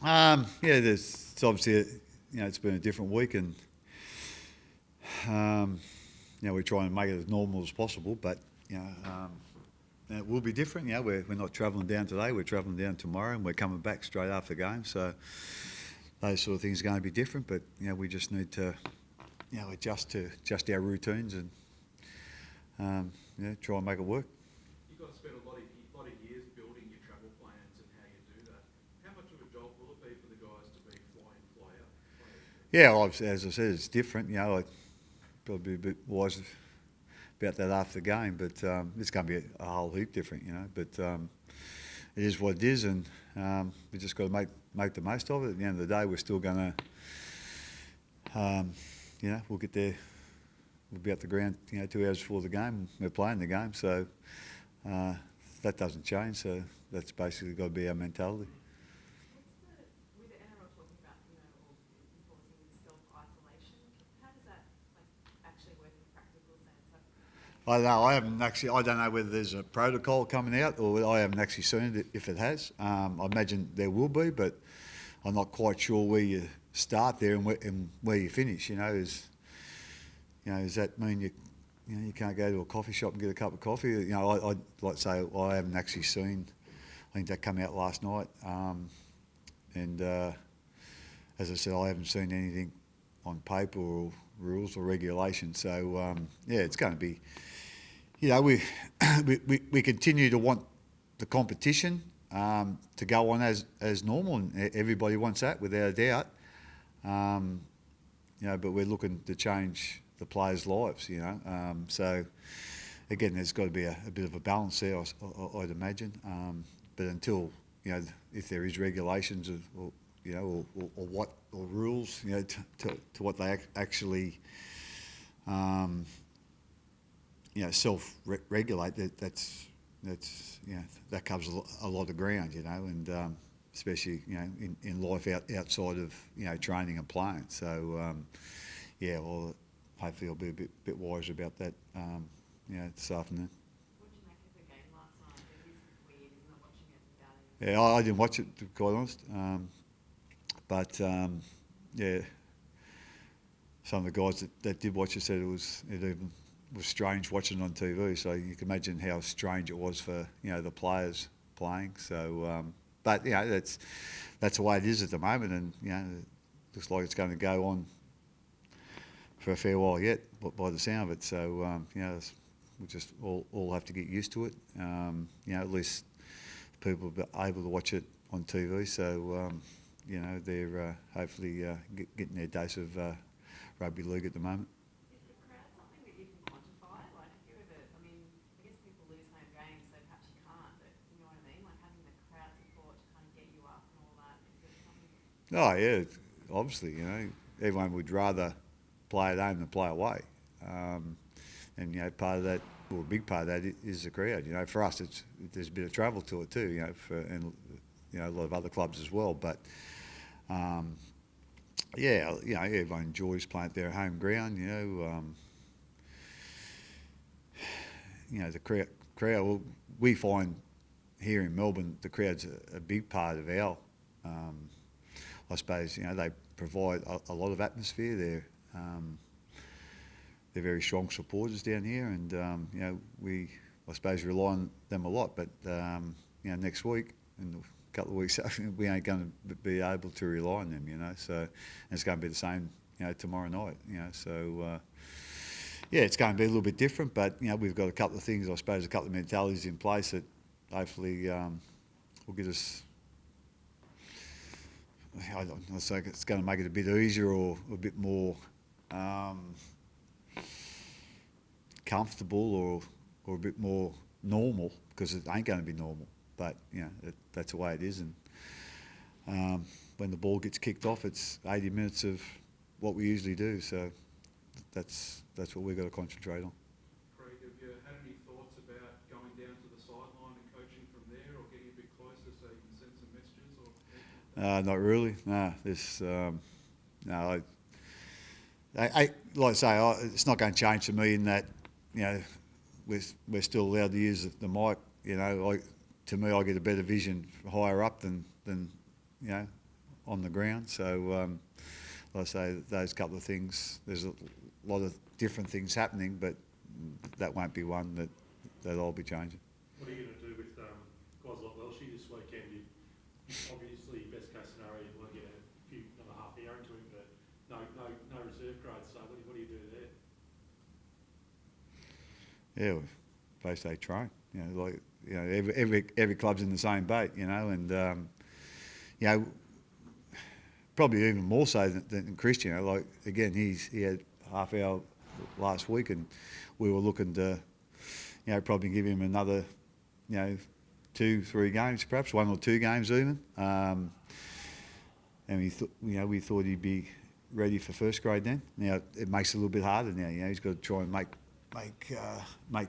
It's obviously it's been a different week, and we're trying to make it as normal as possible. But it will be different. We're not travelling down today. We're travelling down tomorrow, and we're coming back straight after the game. So those sort of things are going to be different. But we just need to adjust our routines and try and make it work. You've got to spend a lot of years building your travel plans and how you do that. How much of a job will it be for the guys to be fly in, fly out? Yeah, well, as I said, it's different. I'd probably be a bit wise about that after the game, but it's going to be a whole heap different. But it is what it is, and we just got to make the most of it. At the end of the day, we're still going to, we'll get there. We'll be at the ground, 2 hours before the game. We're playing the game, so that doesn't change. So that's basically got to be our mentality. With the NRL talking about, or enforcing self-isolation, how does that actually work in a practical sense? I don't know. I don't know whether there's a protocol coming out, or I haven't actually seen it if it has. I imagine there will be, but I'm not quite sure where you start there and where you finish. Does that mean you can't go to a coffee shop and get a cup of coffee? I'd like to say I haven't actually seen. I think that came out last night, and as I said, I haven't seen anything on paper or rules or regulations. So it's going to be. We continue to want the competition to go on as normal, and everybody wants that without a doubt. But we're looking to change the players' lives. So again, there's got to be a bit of a balance there, I'd imagine. But until if there is regulations or rules, to what they actually self-regulate, that covers a lot of ground, and especially in life outside of training and playing. So hopefully I'll be a bit wiser about that this afternoon. What did you make of the game last night? It is weird, isn't it, watching it without I didn't watch it, to be quite honest. But some of the guys that did watch it said it even was strange watching it on TV. So you can imagine how strange it was for the players playing. So, but that's the way it is at the moment, and it looks like it's going to go on for a fair while yet, by the sound of it. So we just all have to get used to it. At least people are able to watch it on TV. So they're hopefully getting their dose of rugby league at the moment. Is the crowd something that you can quantify? Like, if you ever, I guess people lose home games, so perhaps you can't, but you know what I mean? Like having the crowd support to kind of get you up and all that, is it something? Oh yeah, obviously, everyone would rather play at home than play away, and part of that, or a big part of that, is the crowd. For us, there's a bit of travel to it too. And a lot of other clubs as well, but. Everyone enjoys playing at their home ground. The crowd. Well, we find here in Melbourne, the crowd's a big part of our. I suppose they provide a lot of atmosphere. They're very strong supporters down here, and we, I suppose, rely on them a lot. But next week and couple of weeks we ain't going to be able to rely on them, so and it's going to be the same tomorrow night, so it's going to be a little bit different, but we've got a couple of things, I suppose, a couple of mentalities in place that hopefully will get us, I don't know, so it's going to make it a bit easier or a bit more comfortable or a bit more normal, because it ain't going to be normal. But that's the way it is, and when the ball gets kicked off, it's 80 minutes of what we usually do. So that's what we've got to concentrate on. Craig, have you had any thoughts about going down to the sideline and coaching from there, or getting a bit closer so you can send some messages? Or not really. No, no. I like I say, it's not going to change to me in that we're still allowed to use the mic. To me, I get a better vision higher up than on the ground. So, like I say, those couple of things. There's a lot of different things happening, but that won't be one that I'll be changing. What are you going to do with guys like Welshie this weekend? Obviously, best case scenario, you want to get another half hour into him, but no reserve grades. So what do you do there? Yeah, we basically train. Every club's in the same boat, and probably even more so than Christian. Again, he had half hour last week, and we were looking to, probably give him another, 2-3 games, perhaps 1 or 2 games even. And we thought he'd be ready for first grade then. Now it makes it a little bit harder now. He's got to try and make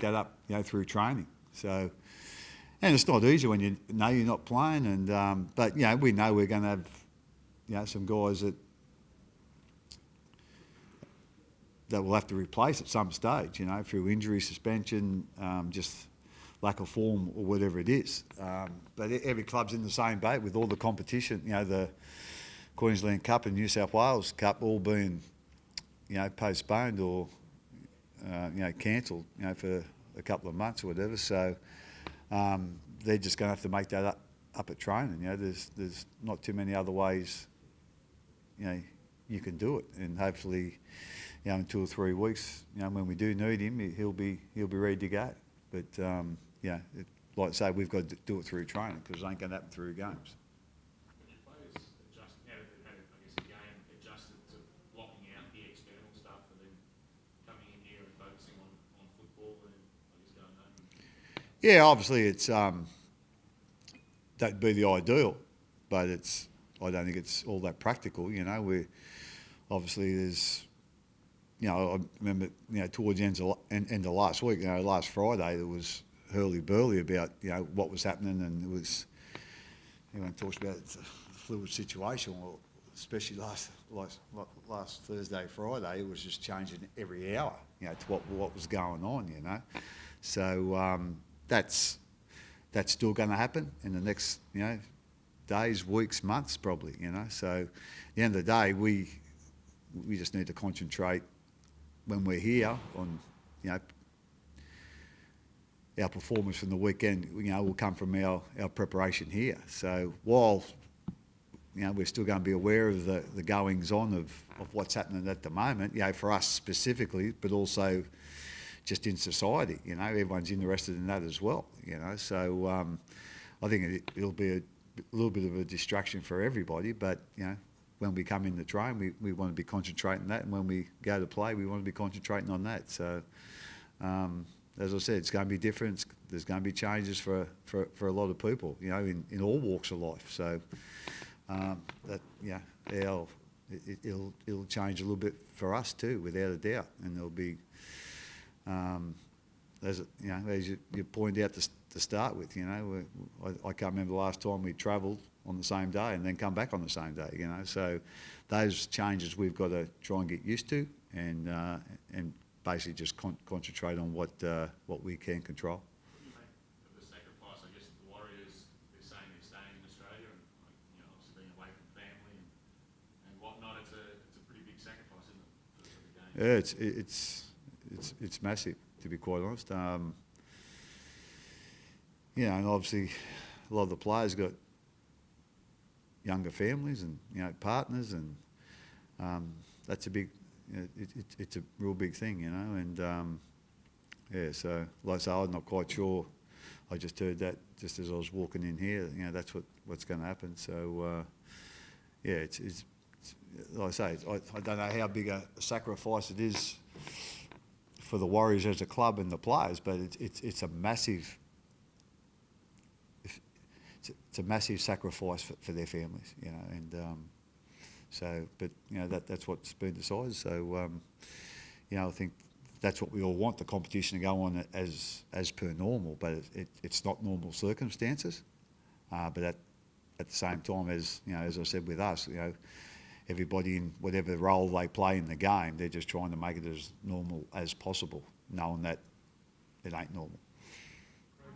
that up, through training. So, and it's not easy when you know you're not playing. And but we know we're going to have, some guys that we'll have to replace at some stage, through injury, suspension, just lack of form or whatever it is. But every club's in the same boat with all the competition, the Queensland Cup and New South Wales Cup all being, postponed or, cancelled, for a couple of months or whatever. So they're just going to have to make that up at training. There's not too many other ways, you can do it. And hopefully, in 2 or 3 weeks, when we do need him, he'll be ready to go. But like I say, we've got to do it through training because it ain't going to happen through games. When your players adjust, a game adjusted to blocking out the external stuff and then coming in here and focusing on football and going home? Yeah, obviously it's that'd be the ideal, but I don't think it's all that practical. We obviously there's. I remember, towards the end of last week, last Friday, there was hurly-burly about, what was happening, and it was, everyone talks about it's a fluid situation, well, especially last Thursday, Friday, it was just changing every hour, to what was going on, So that's still going to happen in the next, days, weeks, months, probably, So at the end of the day, we just need to concentrate when we're here on, our performance from the weekend, will come from our preparation here. So while, we're still going to be aware of the goings on of what's happening at the moment, for us specifically, but also just in society, everyone's interested in that as well, So I think it'll be a little bit of a distraction for everybody, but, when we come in to train, we want to be concentrating on that, and when we go to play, we want to be concentrating on that. So, as I said, it's going to be different. There's going to be changes for a lot of people, in all walks of life. So, it'll change a little bit for us too, without a doubt, and there'll be, as you pointed out to start with, I can't remember the last time we travelled on the same day and then come back on the same day, So those changes we've got to try and get used to, and basically just concentrate on what we can control. What do you make of the sacrifice? I guess the Warriors, they're saying they're staying in Australia, and obviously being away from family and whatnot. It's a pretty big sacrifice, isn't it, for the game? Yeah, it's massive, to be quite honest. And obviously a lot of the players got younger families and partners, and that's a big. It's a real big thing, and so like I say, I'm not quite sure. I just heard that just as I was walking in here. That's what's going to happen. So it's like I say, I don't know how big a sacrifice it is for the Warriors as a club and the players, but it's a massive. It's a massive sacrifice for their families, and so, but that's what's been decided. So, I think that's what we all want, the competition to go on as per normal, but it's not normal circumstances. But at the same time, as I said with us, everybody in whatever role they play in the game, they're just trying to make it as normal as possible, knowing that it ain't normal. Craig,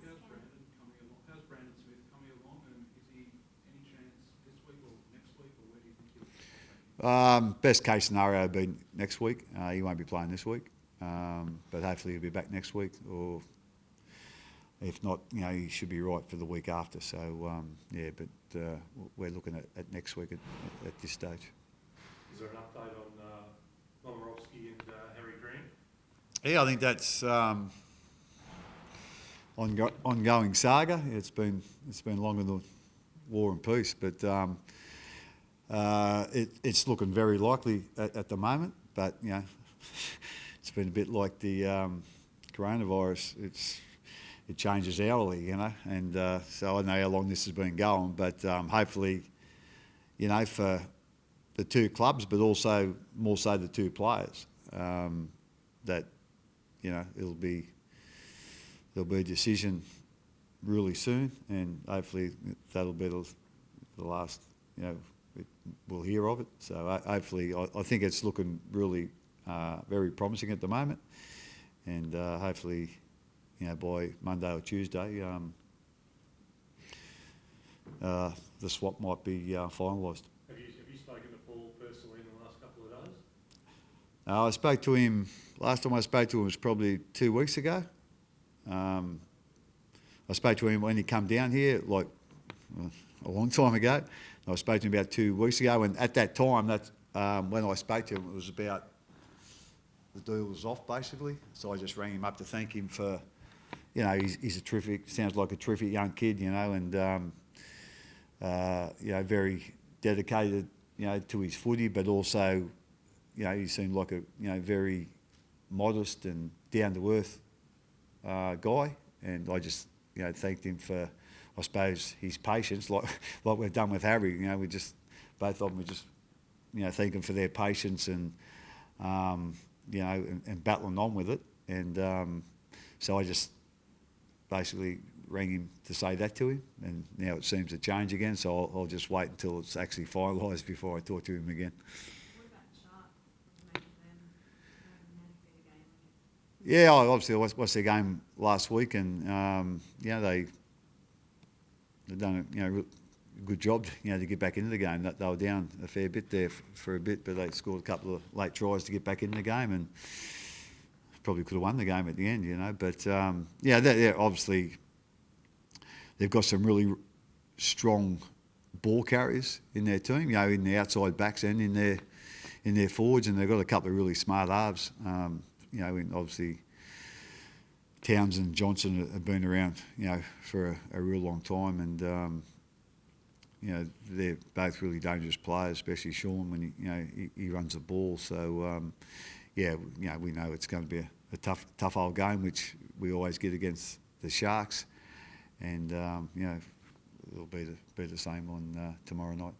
how's Brandon Smith coming along, and is he any chance this week or next week, or when Best case scenario would be next week. He won't be playing this week, but hopefully he'll be back next week. Or if not, he should be right for the week after. So but we're looking at next week at this stage. Is there an update on Momorowski and Harry Grant? Yeah, I think that's ongoing saga. It's been longer than War and Peace, but it's looking very likely at the moment. But it's been a bit like the coronavirus. It changes hourly, and so I know how long this has been going. But hopefully, for the two clubs, but also more so the two players, that there'll be a decision really soon, and hopefully that'll be the last we'll hear of it. So hopefully, I think it's looking really very promising at the moment, and hopefully, by Monday or Tuesday, the swap might be finalised. Have you spoken to Paul personally in the last couple of days? I spoke to him, last time I spoke to him was probably 2 weeks ago. I spoke to him when he come down here, like a long time ago. I spoke to him about 2 weeks ago, and at that time, when I spoke to him, it was about the deal was off, basically. So I just rang him up to thank him for, he's a terrific, sounds like a terrific young kid, and very dedicated, to his footy, but also, he seemed like a, very modest and down-to-earth guy, and I just, thanked him for, I suppose, his patience, like we've done with Harry. We just, both of them, we just, thank them for their patience and, and battling on with it. And so I just basically rang him to say that to him, and now it seems to change again. So I'll just wait until it's actually finalised before I talk to him again. What about Sharks? Making them see the game? Yeah, obviously I watched their game last week, and they've done a good job, to get back into the game. They were down a fair bit there for a bit, but they scored a couple of late tries to get back into the game, and probably could have won the game at the end, But they're obviously they've got some really strong ball carriers in their team, in the outside backs and in their forwards, and they've got a couple of really smart halves. And obviously Townsend and Johnson have been around, for a real long time, and they're both really dangerous players, especially Sean when he runs the ball. So we know it's going to be a tough old game, which we always get against the Sharks, and it'll be the same on tomorrow night.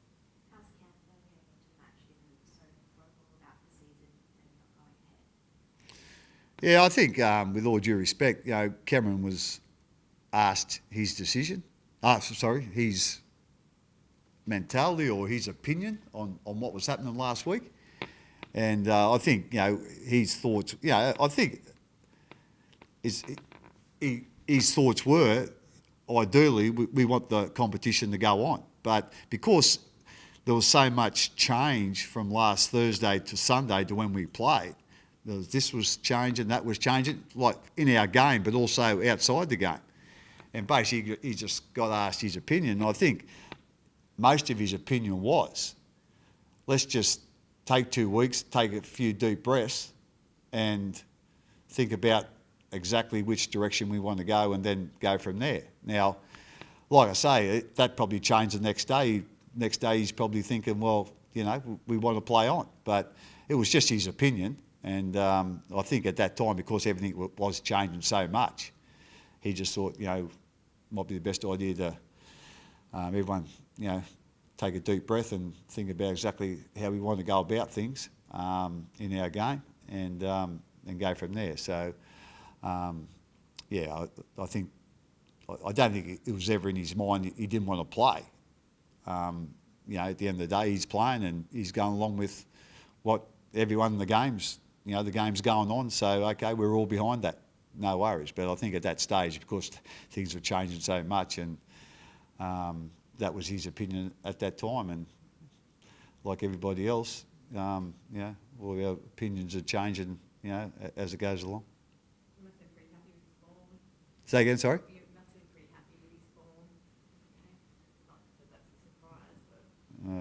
How's accountability able to match given so vocal about the season and not going ahead? Yeah, I think with all due respect, Cameron was asked his decision, his mentality or his opinion on what was happening last week. And I think, his thoughts, I think his thoughts were, ideally, we want the competition to go on. But because there was so much change from last Thursday to Sunday to when we played, this was changing, that was changing, like in our game, but also outside the game. And basically, he just got asked his opinion. And I think most of his opinion was, let's just take 2 weeks, take a few deep breaths, and think about exactly which direction we want to go, and then go from there. Now, like I say, that probably changed the next day. Next day, he's probably thinking, well, we want to play on. But it was just his opinion. And I think at that time, because everything was changing so much, he just thought, might be the best idea to everyone, take a deep breath and think about exactly how we want to go about things in our game, and go from there. So, I think I don't think it was ever in his mind he didn't want to play. At the end of the day, he's playing and he's going along with what everyone in the game's, the game's going on. So, okay, we're all behind that. No worries. But I think at that stage, because things were changing so much, and that was his opinion at that time. And like everybody else, all our opinions are changing, as it goes along. You must have been pretty happy with his form. Say again, sorry? You must have been pretty happy with his form. Not that that's a surprise, but.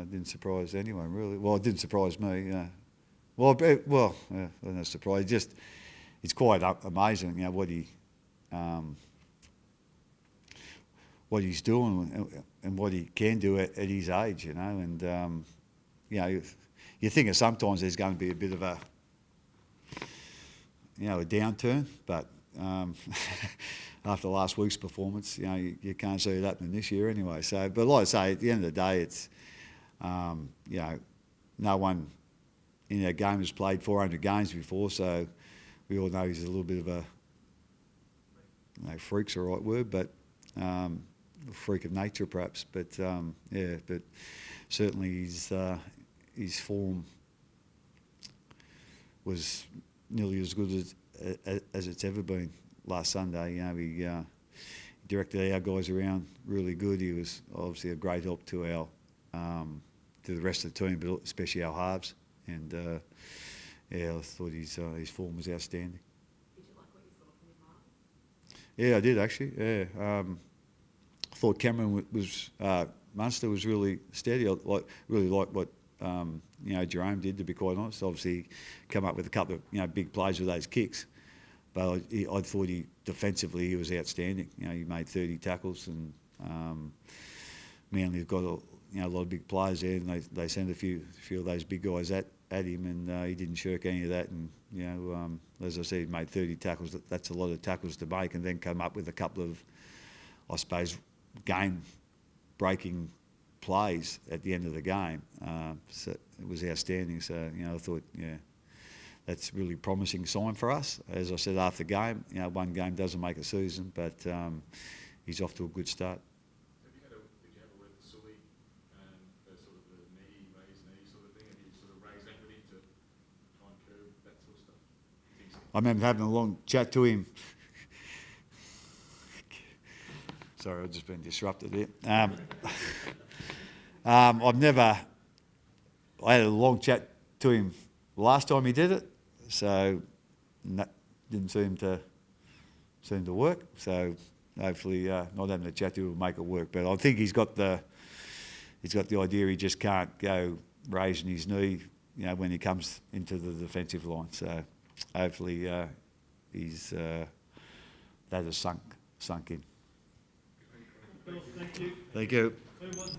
It didn't surprise anyone really. Well, it didn't surprise me. I'm not surprised. Just it's quite amazing, what he's doing and what he can do at his age, And you think sometimes there's going to be a bit of a downturn, but after last week's performance, you can't see it happening this year anyway. So, but like I say, at the end of the day, it's no one in our game has played 400 games before, so we all know he's a little bit of a freak's the right word, but a freak of nature perhaps. But but certainly his form was nearly as good as it's ever been last Sunday. He directed our guys around really good. He was obviously a great help to our to the rest of the team, but especially our halves. And I thought his form was outstanding. Did you like what you saw from your halves? Yeah, I did actually. Yeah, I thought Cameron Munster was really steady. I really liked what Jerome did, to be quite honest. Obviously, come up with a couple of big plays with those kicks, but I thought defensively he was outstanding. He made 30 tackles, and Manly have got a lot of big players there, and they sent a few of those big guys at him, and he didn't shirk any of that. And as I said, he made 30 tackles. That's a lot of tackles to make, and then come up with a couple of, I suppose, game-breaking plays at the end of the game. So it was outstanding. So I thought, that's a really promising sign for us. As I said after the game, one game doesn't make a season, but he's off to a good start. Did you have a word with Sully, the sort of the raised knee sort of thing? Have you sort of raised that with him to try and curb that sort of stuff? I remember having a long chat to him. Sorry, I've just been disrupted there. I had a long chat to him last time he did it, so that didn't seem to work. So hopefully, not having a chat to him will make it work. But I think he's got the idea he just can't go raising his knee, when he comes into the defensive line. So hopefully, that has sunk in. Bill, thank you. Thank you. Who was it?